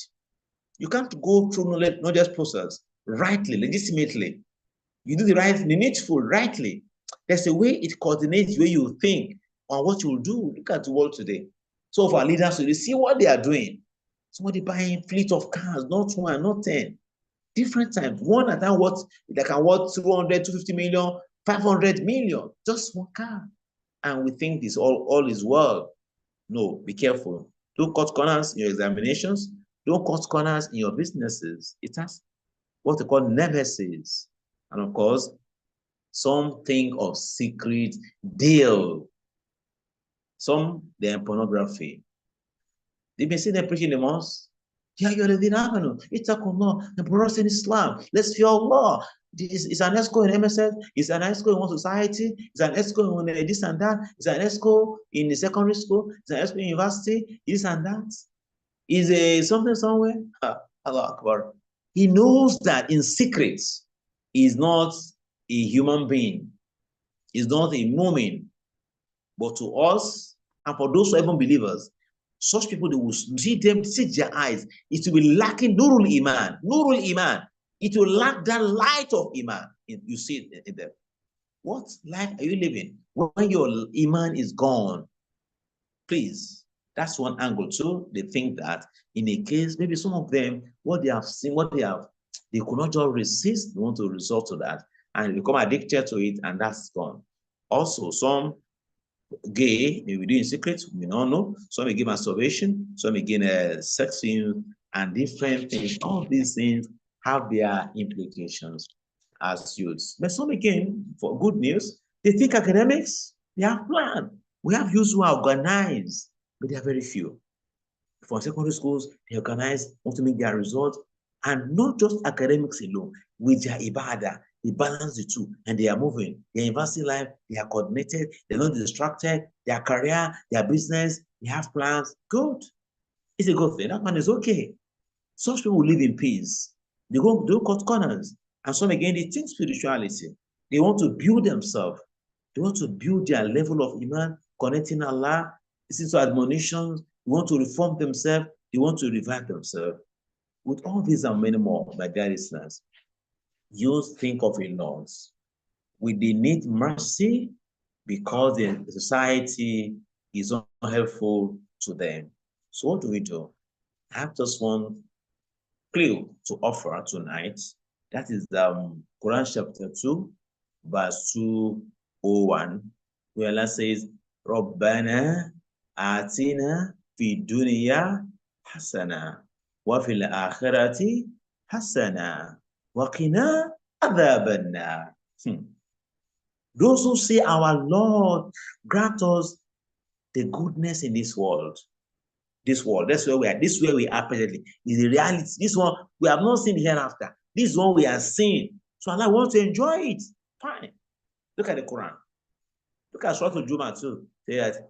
You can't go through knowledge process rightly, legitimately. You do the right, the needful rightly. There's a way it coordinates the way you think on what you will do. Look at the world today. So for our leaders today, see what they are doing. Somebody buying fleet of cars, not one, not 10. Different times. One at time that can worth 200, 250 million, 500 million. Just one car. And we think this all is well. No, be careful. Don't cut corners in your examinations. Don't cut corners in your businesses. It has what they call nemesis. And of course, some think of secret deal. Some, they're in pornography. They may see them preaching the mosque. Yeah, you're the Dinamano. It's a Allah. The brothers in Islam. Let's fear Allah. It's an ESCO in MSF. It's an ESCO in one society. It's an ESCO in this and that. It's an ESCO in the secondary school. It's an ESCO in university. This and that. Is a something somewhere? Allah Akbar. He knows that in secret, he's not a human being. He's not a mu'min. But to us, and for those who are even believers, such people, they will see them, see their eyes. It will be lacking Nurul Iman. Nurul Iman. It will lack that light of Iman. You see it in them. What life are you living when your Iman is gone? Please, that's one angle too. They think that in a case, maybe some of them, what they have seen, they could not just resist. They want to resort to that and become addicted to it, and that's gone. Also, some gay, maybe do in secret, we don't know. Some may give masturbation, some may gain sex film and different things. All these things have their implications as youths. But some again, for good news, they think academics, they have planned. We have youths who are organized, but they are very few. For secondary schools, they organize, want to make their results, and not just academics alone, with their ibadah. They balance the two, and they are moving. Their university life, they are coordinated, they're not distracted, their career, their business, they have plans. Good. It's a good thing. That one is okay. Such people live in peace. They don't cut corners. And some again, they think spirituality. They want to build themselves. They want to build their level of Iman, connecting Allah, listening to admonitions. They want to reform themselves. They want to revive themselves. With all these and many more, my dear listeners, you think of a loss. Will they need mercy because the society is unhelpful to them? So what do we do? I have just one clue to offer tonight. That is Quran chapter 2, verse 201, where Allah says, Rabbana atina fi dunya hasana wa fil akhirati hasana wa qina adhaban nar. Those who say, our Lord, grant us the goodness in this world. This world, that's where we are. This is where we are presently. Is the reality. This one, we have not seen the hereafter. This one we are seeing. So Allah wants to enjoy it. Fine. Look at the Quran. Look at Surah Al-Jumu'ah too. Say that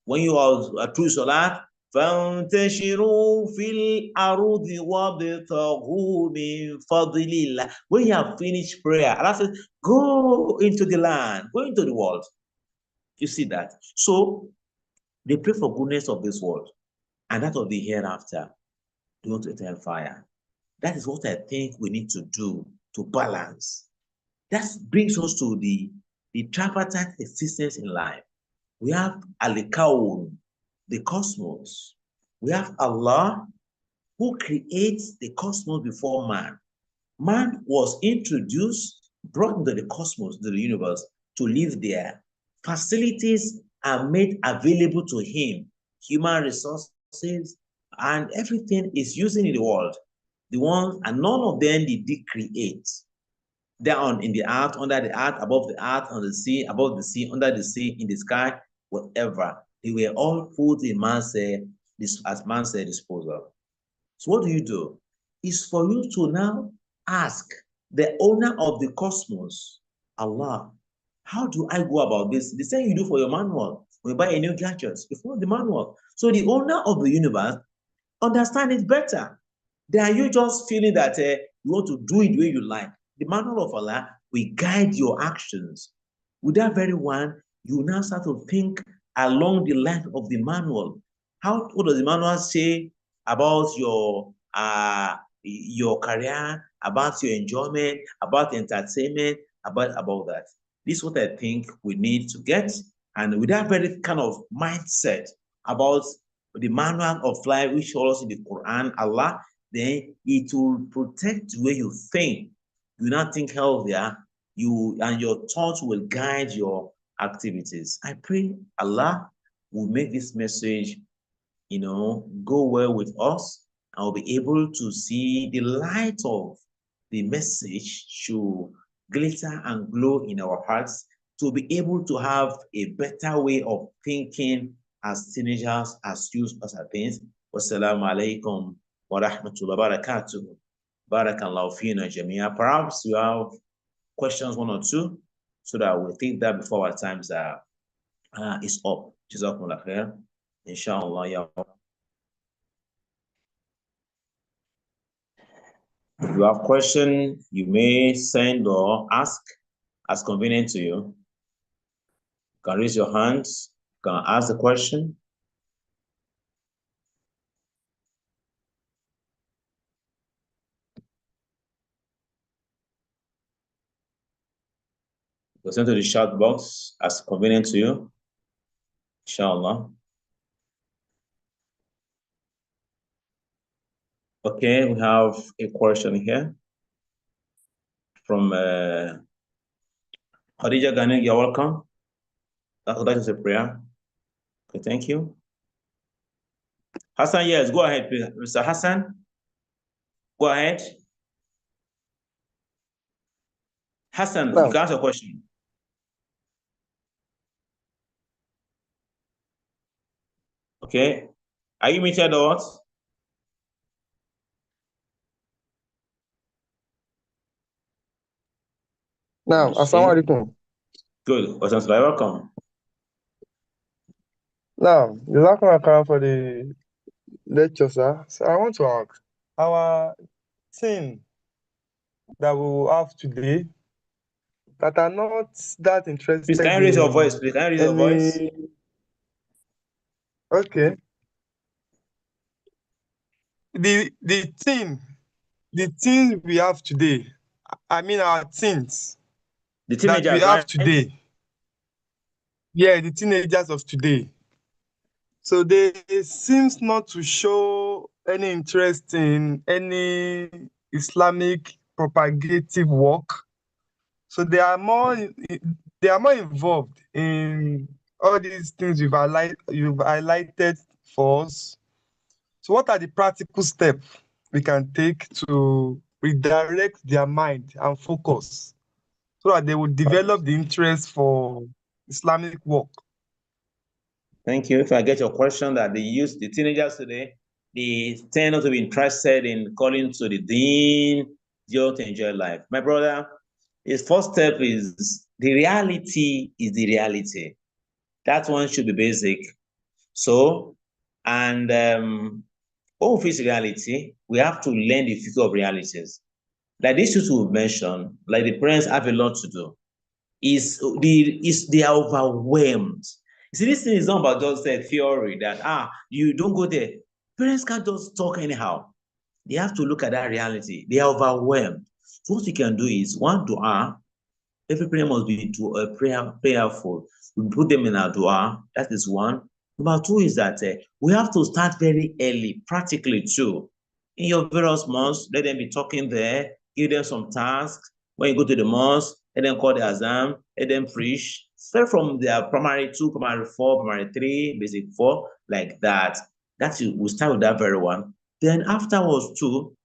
when you are through Salat, فَانْتَشِرُوا فِي الْأَرُضِ وَابْتَغُوا مِنْ فَضْلِ اللَّهِ. When you have finished prayer, Allah says, go into the land, go into the world. You see that? So, they pray for goodness of this world and that of the hereafter. They want to enter fire. That is what I think we need to do to balance. That brings us to the tripartite existence in life. We have Al-Kawn, the cosmos. We have Allah, who creates the cosmos before man. Man was introduced, brought into the cosmos, the universe, to live there. Facilities are made available to him. Human resources and everything is using in the world. The ones, and none of them did he create. Down in the earth, under the earth, above the earth, on the sea, above the sea, under the sea, in the sky, whatever. They were all put in man's disposal. So what do? It's for you to now ask the owner of the cosmos, Allah, how do I go about this? The same you do for your manual. When you buy a new gadget, you follow the manual. So the owner of the universe understand it better than you just feeling that you want to do it the way you like. The manual of Allah will guide your actions. With that very one, you now start to think along the line of the manual. What does the manual say about your career, about your enjoyment, about entertainment, about that? This is what I think we need to get. And with that very kind of mindset about the manual of life which follows in the Quran, Allah, then it will protect the way you think. You not think healthier, and your thoughts will guide your activities. I pray Allah will make this message go well with us, and we'll be able to see the light of the message should glitter and glow in our hearts, to be able to have a better way of thinking as teenagers, as youth, as things. Wassalamu alaikum wa rahmatullahi wa barakatuh. Barakallahu fina jamia. Perhaps you have questions, one or two, so that we'll think that before our times is up. Jazakumullah khair. Inshallah, ya. If you have question, you may send or ask as convenient to you. You can raise your hands, you can ask the question. You send to the chat box as convenient to you. Inshallah. Okay, we have a question here from Khadija Ghanek. You're welcome. That is a prayer. Okay, thank you. Hassan, yes, go ahead, please. Mr. Hassan, go ahead. Hassan, you can ask a question. Okay. Are you muted or what? Now, assalamu alaikum. Good. Welcome. Now, Jazakallah for the lecture, sir. So I want to ask, our team that we will have today that are not that interested. Please, can you raise your voice? Please, can you raise your voice? Okay. The team we have today, I mean our teens. The teenagers that we have today. Yeah, the teenagers of today. So they seems not to show any interest in any Islamic propagative work. So they are more involved in all these things you've highlighted for us. So what are the practical steps we can take to redirect their mind and focus so that they will develop the interest for Islamic work? Thank you. If I get your question, that the teenagers today, they tend not to be interested in calling to the deen, just to enjoy life. My brother, his first step is the reality is the reality. That one should be basic. So, and when we face reality, we have to learn the future of realities. Like these two we've mentioned, like the parents have a lot to do. They are overwhelmed. You see, this thing is not about just a theory that you don't go there. Parents can't just talk anyhow. They have to look at that reality. They are overwhelmed. So what you can do is one dua. Every prayer must be prayerful. We put them in our dua. That is one. Number two is that we have to start very early, practically too. In your various mosques, let them be talking there. Give them some tasks. When you go to the mosque, let them call the azan. Let them preach. Start from their primary 2, primary 4, primary 3, basic 4, like that. We start with that very one. Then afterwards too,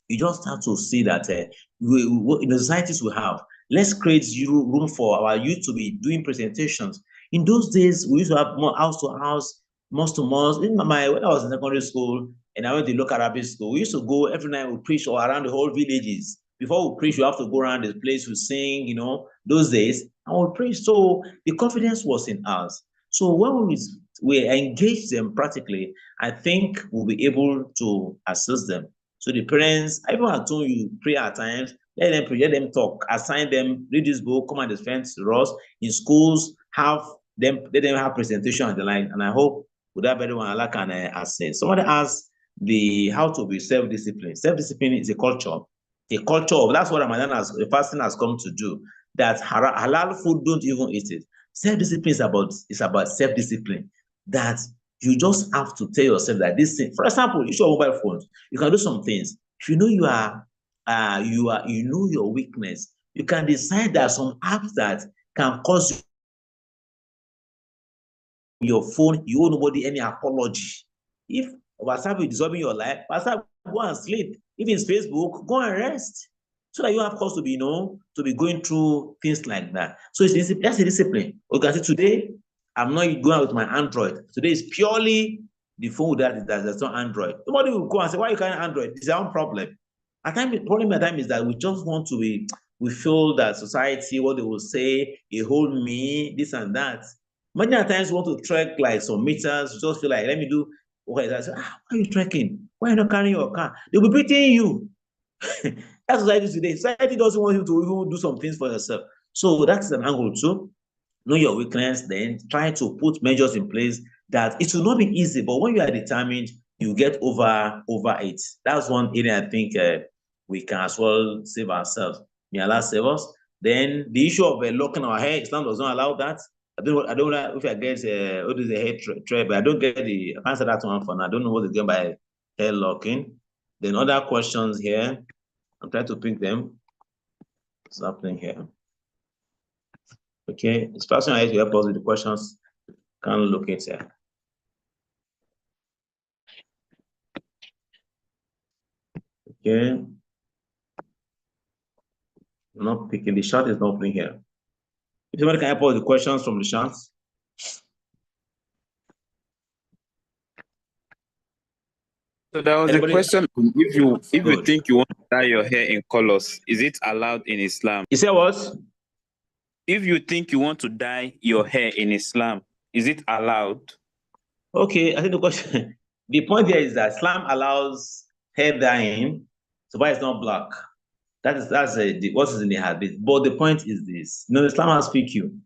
you just start to see that in the societies we have, let's create room for our youth to be doing presentations. In those days, we used to have more house to house, mosque to mosque. When I was in secondary school and I went to local Arabic school, we used to go every night, we preach all around the whole villages. Before we preach, we have to go around the place to sing, those days, and we preach. So the confidence was in us. So when we engage them practically, I think we'll be able to assist them. So the parents, everyone at home, you pray at times, let them pray, let them talk, assign them, read this book, come and defend to us. In schools, let them have presentation and the like. And I hope with that better one, Allah can assist. Somebody asked how to be self-disciplined. Self-discipline is a culture. That's what the fasting has come to do. That halal food, don't even eat it. Self-discipline is about self-discipline. That you just have to tell yourself that this thing, for example, you show mobile phones, you can do some things. If you know you know your weakness, you can decide that some apps that can cause your phone, you owe nobody any apology. If WhatsApp is disturbing your life, WhatsApp, go and sleep. If it's Facebook, go and rest. So that you have cause to be, to be going through things like that. So that's a discipline. Okay, so today, I'm not going out with my Android. Today is purely the phone that's not Android. Nobody will go and say, why you can't Android? It's their own problem. The problem at time is that we just want to we feel that society, what they will say, it hold me, this and that. Many times we want to trek like some meters, just feel like, let me do, okay, that's, why are you trekking? Why are you not carrying your car? They'll be beating you. That's society today. Society doesn't want you to even do some things for yourself. So that's an angle too. Know your weakness, then try to put measures in place that it will not be easy, but when you are determined, you get over it. That's one area I think we can as well save ourselves. May Allah save us. Then the issue of locking our hair, Islam does not allow that. I don't know if I get what is the hair trade, but I don't get the I answer that one for now. I don't know what is going by hair locking. Then other questions here. I'm trying to pick them. What's happening here? Okay, this person has to help us with the questions. Can locate here. Okay. I'm not picking the chat is not opening here. If somebody can help us with the questions from the chat. So there was Anybody? a question: if you think you want to dye your hair in colors, is it allowed in Islam? You said what? If you think you want to dye your hair in Islam, is it allowed? Okay, I think the question, the point here is that Islam allows hair dyeing, so why it's not black. That's what is in the habit. But the point is this: Islam has PQ.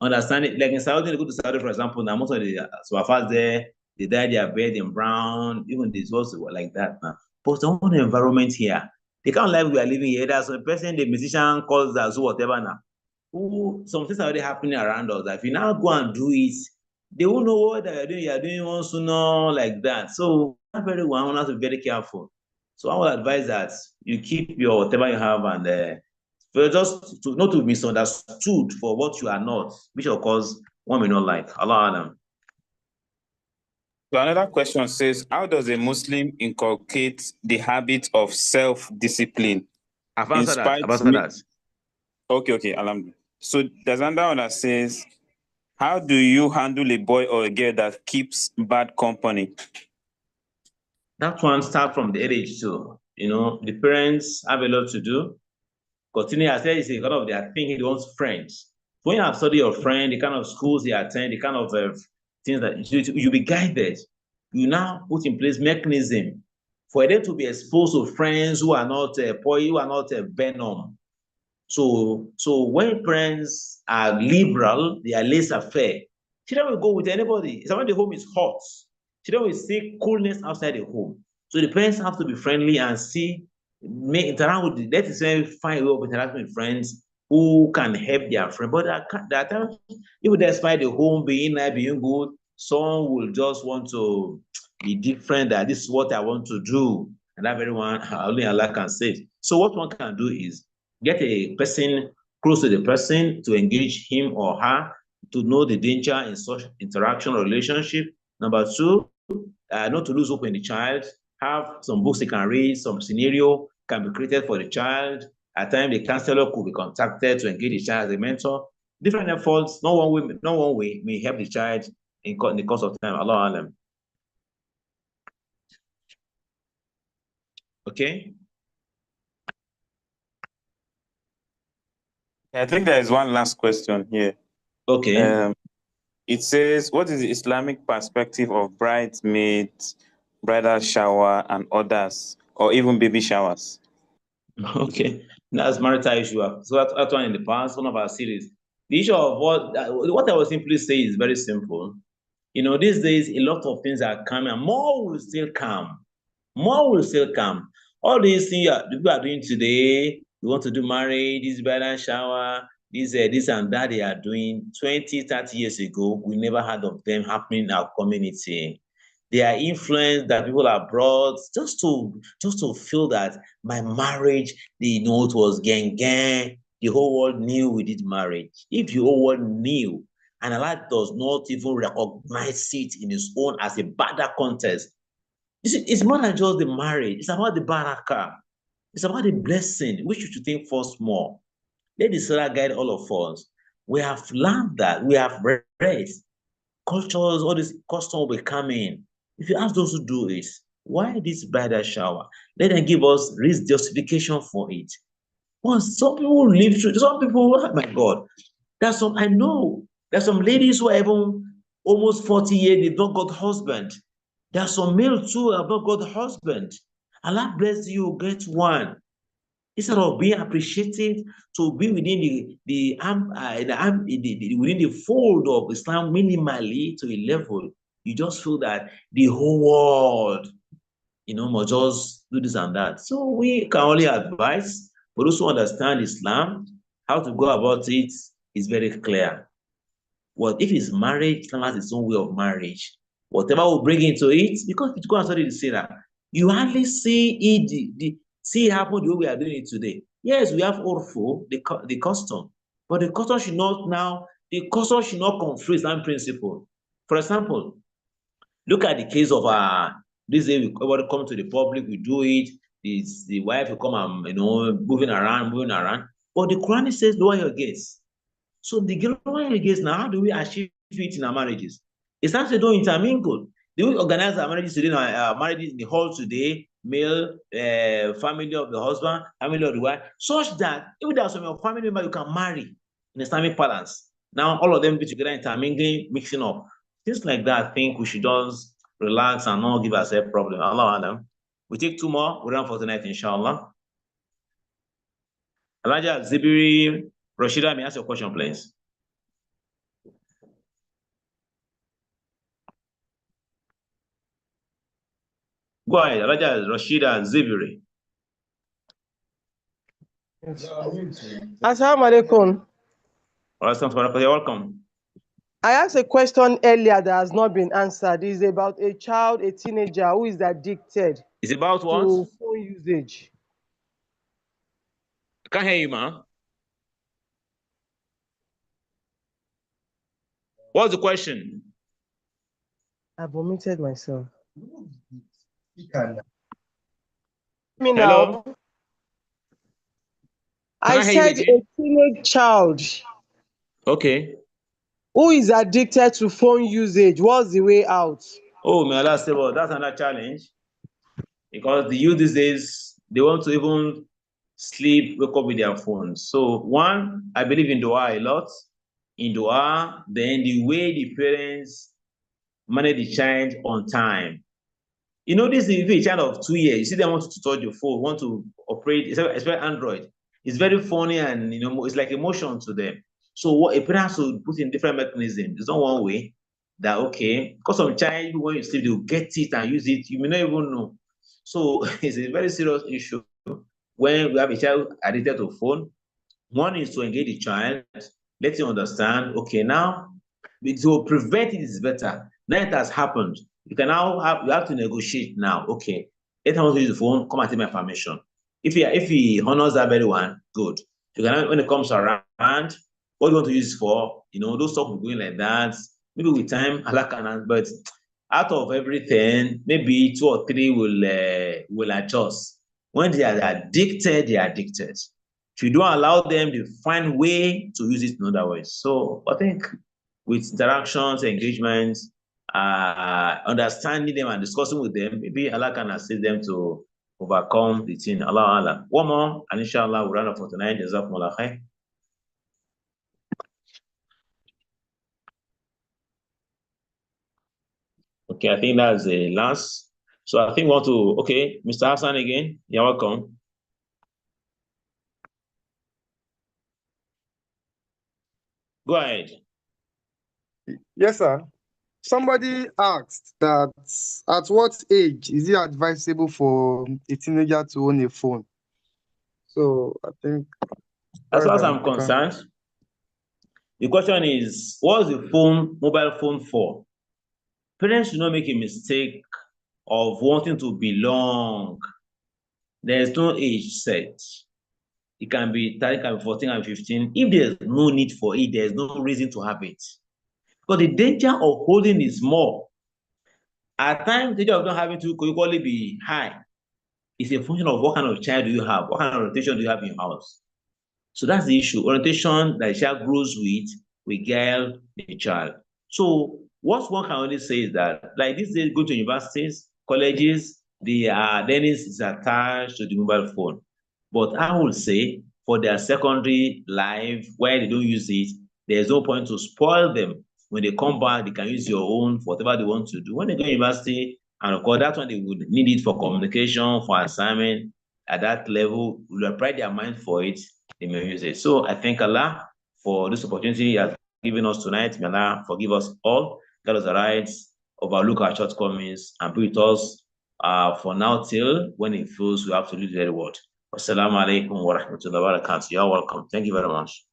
Understand it? Like in Saudi, they go to Saudi, for example. Now most of the Swafas there, they dye their beard in brown. Even this also like that now. But the whole environment here, the kind of life we are living here. There's a person, the musician calls that so whatever now. Who some things are already happening around us. That if you now go and do it, they won't know what you're doing. You're doing one sooner like that. So one has to be very careful. So I would advise that you keep your whatever you have and for just to not to be misunderstood for what you are not, which of course one may not like. Allah Alam. So another question says, how does a Muslim inculcate the habit of self-discipline? I've answered that. Okay, Alhamdulillah. So there's another one that says, how do you handle a boy or a girl that keeps bad company? That one starts from the age too. The parents have a lot to do. Continue, I said, it's a lot of their thinking, they want friends. When you have studied your friend, the kind of schools they attend, the kind of things that you be guided. You now put in place mechanism for them to be exposed to friends who are not who are not venom. So when parents are liberal, they are laissez-faire. Children will go with anybody. When the home is hot, children will see coolness outside the home. So the parents have to be friendly and interact with that is a fine way of interacting with friends who can help their friend. But that time, even despite the home being nice, being good, someone will just want to be different, that this is what I want to do. And that very one, only Allah can say. So what one can do is get a person close to the person to engage him or her to know the danger in such interaction or relationship. Number two, not to lose hope in the child. Have some books they can read, some scenario can be created for the child. At times, the counselor could be contacted to engage the child as a mentor. Different efforts, not one way may help the child in the course of time. Allah Alam. Okay. I think there is one last question here. Okay. It says, what is the Islamic perspective of bridesmaids, bridal shower, and others, or even baby showers? Okay, that's marital issue. So that one in the past, one of our series. The issue of what I will simply say is very simple. These days a lot of things are coming, and more will still come. More will still come. All these things people are doing today, you want to do marriage, this bridal shower, this and that they are doing 20, 30 years ago, we never heard of them happening in our community. They are influenced that people are brought just to feel that my marriage, it was gang. The whole world knew we did marriage. If the whole world knew, and Allah does not even recognize it in his own as a badder contest, It's more than just the marriage. It's about the barakah. It's about the blessing, which you should think first more. Let the Sarah guide all of us. We have learned that. We have read. Cultures, all this custom will come in. If you ask those who do it, why this bridal shower? Let them give us real justification for it. Once some people live through, some people, oh my God, there's some, I know, there's some ladies who are even almost 40 years, they've not got husband. There's some male too who have not got husband. Allah bless you, get one. Instead of being appreciative to be within within the fold of Islam minimally to a level, you just feel that the whole world, must just do this and that. So we can only advise, but those who understand Islam, how to go about it is very clear. What if it's marriage? Islam has its own way of marriage. Whatever we bring into it, because if you go and study the Sirah, you hardly see it see it happen the way we are doing it today. Yes, we have urfu, the custom, but the custom should not conflict Islam principle. For example, look at the case of this day we come to the public, we do it. The wife will come and moving around. But the Quran says lower your gaze. So the lower your gaze now, how do we achieve it in our marriages? It's not to do intermingle. Do we organize our marriages today? Marriages in the hall today, male, family of the husband, family of the wife, such that even there are some of your family members you can marry in Islamic balance. Now all of them be together intermingling, mixing up. Things like that, I think we should just relax and not give ourselves problem. Allah Adam. We take two more, we run for tonight, inshallah. Elijah Zibiri, Rashida, may I ask your question, please? Go ahead, Elijah Rashida Zibiri. Assalamu alaikum. You're welcome. I asked a question earlier that has not been answered. It's about a child, a teenager who is addicted It's about what? to phone usage. I can't hear you, man. What's the question? I've omitted myself. Me Hello? now. I said a teenage child. Okay. Who is addicted to phone usage? What's the way out? Oh, may Allah say, well, that's another challenge. Because the youth these days, they want to even sleep, wake up with their phones. So one, I believe in dua a lot. In dua, then the way the parents manage the child on time. This is a child of 2 years. You see them want to touch your phone, want to operate, especially Android. It's very funny and it's like emotion to them. So what a parent has to put in different mechanisms. It's not one way that because some child when you sleep, they'll get it and use it. You may not even know. So it's a very serious issue when we have a child addicted to phone. One is to engage the child, let him understand, okay, now to prevent it is better. Now it has happened. You have to negotiate now. Okay, let him use the phone, come and take my information. If he honors that very one, good. You can, when it comes around, what do you want to use it for? Those stuff will be going like that. Maybe with time, Allah can, but out of everything, maybe 2 or 3 will adjust. When they are addicted, they are addicted. If you don't allow them, they find way to use it in other ways. So I think with interactions, engagements, understanding them and discussing with them, maybe Allah can assist them to overcome the thing. Allah. One more, and inshallah, we'll run up for tonight. Jazakumullah khair. Okay, I think that's the last. So I think we want to, okay, Mr. Hassan again, you're welcome. Go ahead. Yes, sir. Somebody asked that at what age is it advisable for a teenager to own a phone? So I think as far as I'm concerned, the question is, what's the mobile phone for? Parents should not make a mistake of wanting to belong. There's no age set. It can be 30, can be 14, and 15. If there's no need for it, there's no reason to have it. But the danger of holding is more. At times, the danger of not having to could equally be high. It's a function of what kind of child do you have, what kind of orientation do you have in your house. So that's the issue. Orientation that the child grows with will guide the child. So what one can only say is that, like these days, go to universities, colleges, the learning is attached to the mobile phone. But I would say for their secondary life, where they don't use it, there's no point to spoil them. When they come back, they can use your own for whatever they want to do. When they go to university, and of course, that's when they would need it for communication, for assignment. At that level, will apply their mind for it, they may use it. So I thank Allah for this opportunity He has given us tonight. May Allah forgive us all, get us the rights, overlook our shortcomings, and be with us for now till when it feels we have to leave the world. Wassalamu alaikum wa rahmatullahi wa barakatuh. You're welcome. Thank you very much.